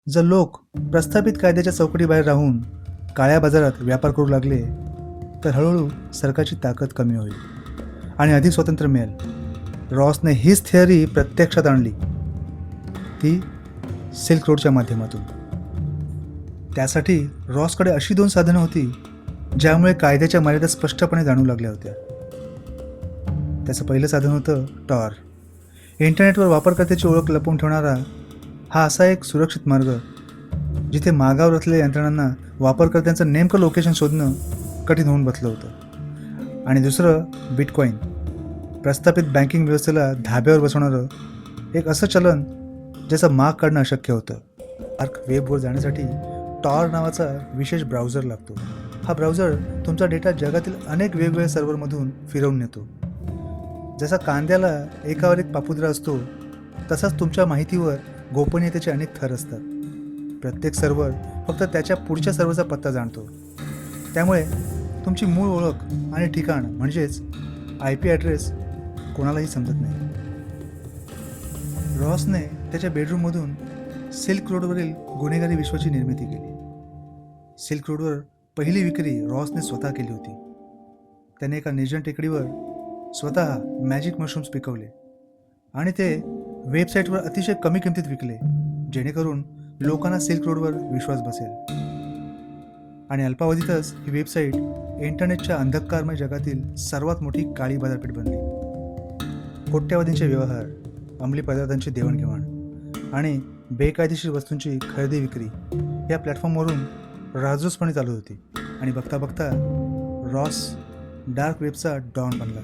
जर लोक प्रस्थापित कायद्याच्या चौकटीबाहेर राहून काळ्या बाजारात व्यापार करू लागले तर हळूहळू सरकारची ताकद कमी होईल आणि अधिक स्वातंत्र्य मिळेल. रॉसने हीच थिअरी प्रत्यक्षात आणली, ती सिल्क रोडच्या माध्यमातून. त्यासाठी रॉसकडे अशी 2 साधनं होती ज्यामुळे कायद्याच्या मर्यादा स्पष्टपणे जाणू लागल्या होत्या. त्याचं पहिलं साधन होतं टॉर. इंटरनेटवर वापरकर्त्याची ओळख लपवून ठेवणारा हा असा एक सुरक्षित मार्ग जिथे मागावर असलेल्या यंत्रणांना वापरकर्त्यांचं नेमकं लोकेशन शोधणं कठीण होऊन बसलं होतं. आणि दुसरं बिटकॉईन, प्रस्थापित बँकिंग व्यवस्थेला धाब्यावर बसवणारं एक असं चलन ज्याचं माग काढणं अशक्य होतं. डार्क वेबवर जाण्यासाठी टॉर नावाचा विशेष ब्राउझर लागतो. हा ब्राउझर तुमचा डेटा जगातील अनेक वेगवेगळ्या सर्व्हरमधून फिरवून नेतो. जसा कांद्याला एकावर एक पापुद्रा असतो तसाच तुमच्या माहितीवर गोपनीयतेचे अनेक थर असतात. प्रत्येक सर्व्हर फक्त त्याच्या पुढच्या सर्व्हरचा पत्ता जाणतो. त्यामुळे तुमची मूळ ओळख आणि ठिकाण म्हणजेच IP ॲड्रेस कोणालाही समजत नाही. रॉसने त्याच्या बेडरूममधून सिल्क रोडवरील गुन्हेगारी विश्वाची निर्मिती केली. सिल्क रोडवर पहिली विक्री रॉसने स्वतः केली होती. त्याने एका निर्जन टेकडीवर स्वतः मॅजिक मशरूम्स पिकवले आणि ते वेबसाईटवर अतिशय कमी किमतीत विकले, जेणेकरून लोकांना सिल्क रोडवर विश्वास बसेल. आणि अल्पावधीतच ही वेबसाईट इंटरनेटच्या अंधकारमय जगातील सर्वात मोठी काळी बाजारपेठ बनली. कोट्यावधींचे व्यवहार, अंमली पदार्थांची देवाणघेवाण आणि बेकायदेशीर वस्तूंची खरेदी विक्री या प्लॅटफॉर्मवरून राजरोसपणे चालू होती. आणि बघता बघता रॉस डार्क वेबचा डॉन बनला.